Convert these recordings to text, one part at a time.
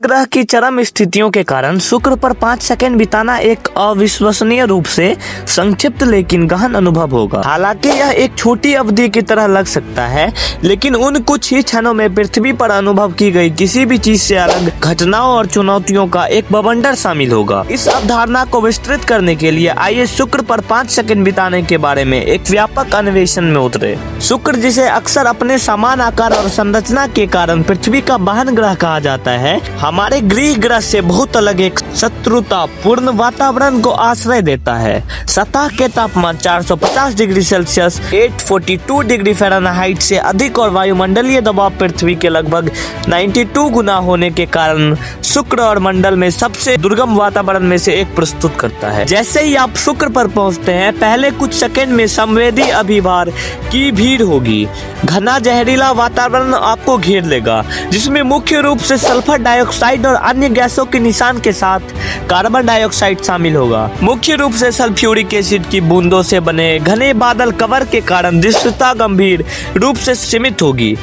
ग्रह की चरम स्थितियों के कारण शुक्र पर 5 सेकंड बिताना एक अविश्वसनीय रूप से संक्षिप्त लेकिन गहन अनुभव होगा। हालांकि यह एक छोटी अवधि की तरह लग सकता है, लेकिन उन कुछ ही क्षणों में पृथ्वी पर अनुभव की गई किसी भी चीज से अलग घटनाओं और चुनौतियों का एक बवंडर शामिल होगा। इस अवधारणा को विस्तृत करने के लिए आइए शुक्र पर 5 सेकंड बिताने के बारे में एक व्यापक अन्वेषण में उतरे। शुक्र, जिसे अक्सर अपने समान आकार और संरचना के कारण पृथ्वी का बहन ग्रह कहा जाता है, हमारे गृह ग्रह से बहुत अलग एक शत्रुतापूर्ण वातावरण को आश्रय देता है। सतह के तापमान 450 डिग्री सेल्सियस 842 डिग्री फ़ारेनहाइट से अधिक और वायुमंडलीय दबाव पृथ्वी के लगभग 92 गुना होने के कारण शुक्र और मंडल में सबसे दुर्गम वातावरण में से एक प्रस्तुत करता है। जैसे ही आप शुक्र पर पहुंचते हैं, पहले कुछ सेकंड में संवेदी अभिभार की भीड़ होगी। घना जहरीला वातावरण आपको घेर लेगा, जिसमें मुख्य रूप से सल्फर डाइऑक्साइड और अन्य गैसों के निशान के साथ कार्बन डाइऑक्साइड शामिल होगा। मुख्य रूप से सल्फ्यूरिक एसिड की बूंदों से बने घने बादल कवर के कारण दृश्यता गंभीर रूप से सीमित होगी।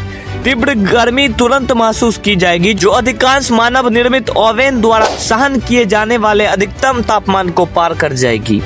तीव्र गर्मी तुरंत महसूस की जाएगी, जो अधिकांश मानव निर्मित ओवन द्वारा सहन किए जाने वाले अधिकतम तापमान को पार कर जाएगी।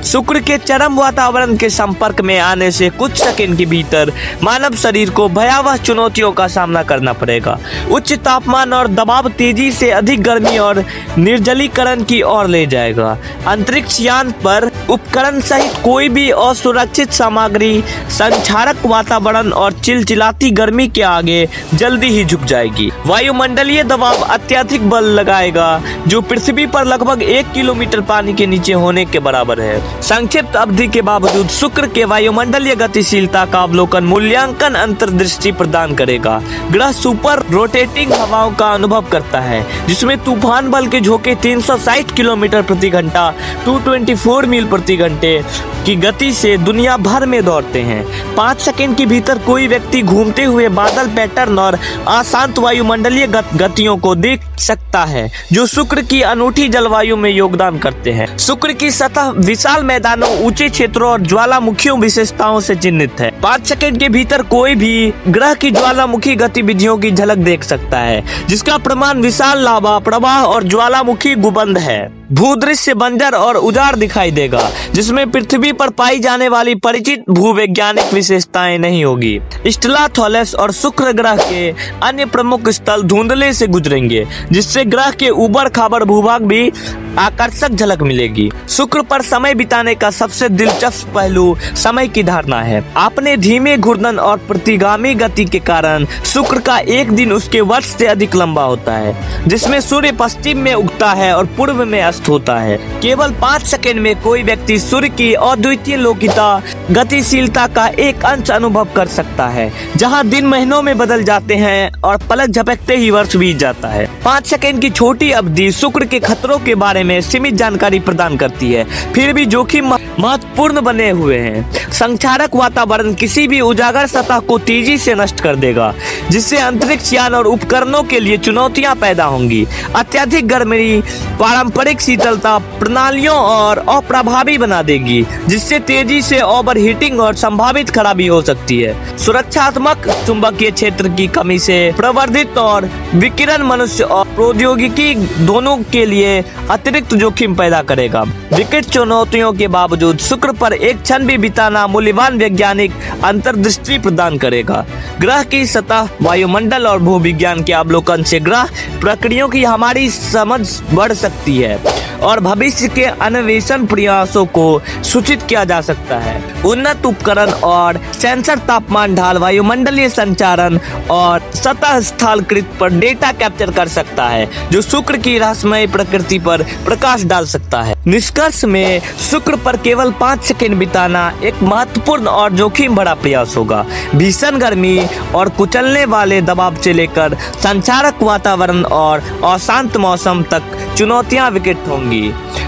शुक्र के चरम वातावरण के संपर्क में आने से कुछ सेकंड के भीतर मानव शरीर को भयावह चुनौतियों का सामना करना पड़ेगा। उच्च तापमान और दबाव तेजी से अधिक गर्मी और निर्जलीकरण की ओर ले जाएगा। अंतरिक्ष यान पर उपकरण सहित कोई भी असुरक्षित सामग्री संक्षारक वातावरण और चिलचिलाती गर्मी के आगे जल्दी ही झुक जाएगी। वायुमंडलीय दबाव अत्यधिक बल लगाएगा, जो पृथ्वी पर लगभग 1 किलोमीटर पानी के नीचे होने के बराबर है। संक्षिप्त अवधि के बावजूद शुक्र के वायुमंडलीय गतिशीलता का अवलोकन मूल्यांकन अंतर्दृष्टि प्रदान करेगा। ग्रह सुपर रोटेटिंग हवाओं का अनुभव करता है, जिसमें तूफान बल के झोंके 360 किलोमीटर प्रति घंटा 224 मील प्रति घंटे की गति से दुनिया भर में दौड़ते हैं। 5 सेकंड के भीतर कोई व्यक्ति घूमते हुए बादल पैटर्न और अशांत वायुमंडलीय गतियों को देख सकता है, जो शुक्र की अनूठी जलवायु में योगदान करते हैं। शुक्र की सतह विशाल मैदानों, ऊंचे क्षेत्रों और ज्वालामुखियों विशेषताओं से चिन्हित है। 5 सेकंड के भीतर कोई भी ग्रह की ज्वालामुखी गतिविधियों की झलक देख सकता है, जिसका प्रमाण विशाल लावा प्रवाह और ज्वालामुखी गुंबद है। भूदृश्य बंजर और उजाड़ दिखाई देगा, जिसमें पृथ्वी पर पाई जाने वाली परिचित भूवैज्ञानिक विशेषताएं नहीं होगी। स्टेलाथोलस और शुक्र ग्रह के अन्य प्रमुख स्थल धुंधले से गुजरेंगे, जिससे ग्रह के ऊबड़ खाबड़ भूभाग भी आकर्षक झलक मिलेगी। शुक्र पर समय बिताने का सबसे दिलचस्प पहलू समय की धारणा है। अपने धीमे घूर्णन और प्रतिगामी गति के कारण शुक्र का एक दिन उसके वर्ष से अधिक लंबा होता है, जिसमें सूर्य पश्चिम में उगता है और पूर्व में अस्त होता है। केवल 5 सेकंड में कोई व्यक्ति सूर्य की अद्वितीय लौकिकता गतिशीलता का एक अंश अनुभव कर सकता है, जहां दिन महीनों में बदल जाते हैं और पलक झपकते ही वर्ष बीत जाता है। 5 सेकंड की छोटी अवधि शुक्र के खतरों के बारे में सीमित जानकारी प्रदान करती है, फिर भी जोखिम महत्वपूर्ण बने हुए हैं। संक्षारक वातावरण किसी भी उजागर सतह को तेजी से नष्ट कर देगा, जिससे अंतरिक्ष यान और उपकरणों के लिए चुनौतियां पैदा होंगी। अत्यधिक गर्मी पारंपरिक शीतलता प्रणालियों और अप्रभावी बना देगी, जिससे तेजी से ओवर हीटिंग और संभावित खराबी हो सकती है। सुरक्षात्मक चुंबकीय क्षेत्र की कमी से प्रवर्धित और विकिरण मनुष्य और प्रौद्योगिकी दोनों के लिए अतिरिक्त जोखिम पैदा करेगा। विकट चुनौतियों के बावजूद शुक्र पर एक क्षण भी बिताना मूल्यवान वैज्ञानिक अंतर्दृष्टि प्रदान करेगा। ग्रह की सतह, वायुमंडल और भूविज्ञान के अवलोकन से ग्रह प्रक्रियाओं की हमारी समझ बढ़ सकती है और भविष्य के अन्वेषण प्रयासों को सूचित किया जा सकता है। उन्नत उपकरण और सेंसर तापमान ढाल, वायुमंडलीय संचारण और सतह स्थलकृत पर डेटा कैप्चर कर सकता है, जो शुक्र की रहस्यमय प्रकृति पर प्रकाश डाल सकता है। निष्कर्ष में शुक्र पर केवल 5 सेकंड बिताना एक महत्वपूर्ण और जोखिम भरा प्रयास होगा। भीषण गर्मी और कुचलने वाले दबाव से लेकर संचारक वातावरण और अशांत मौसम तक चुनौतियां विकट होंगी।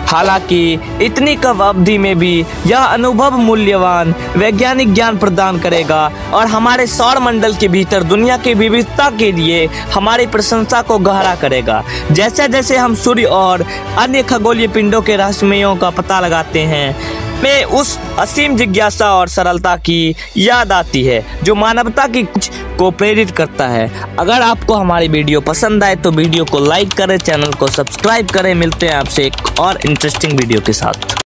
हालांकि इतनी कम अवधि में भी यह अनुभव मूल्यवान वैज्ञानिक ज्ञान प्रदान करेगा और हमारे सौर मंडल के भीतर दुनिया की विविधता के लिए हमारी प्रशंसा को गहरा करेगा। जैसे जैसे हम सूर्य और अन्य खगोलीय पिंडों के रहस्यों का पता लगाते हैं, में उस असीम जिज्ञासा और सरलता की याद आती है जो मानवता की कुछ को प्रेरित करता है। अगर आपको हमारी वीडियो पसंद आए तो वीडियो को लाइक करें, चैनल को सब्सक्राइब करें। मिलते हैं आपसे एक और इंटरेस्टिंग वीडियो के साथ।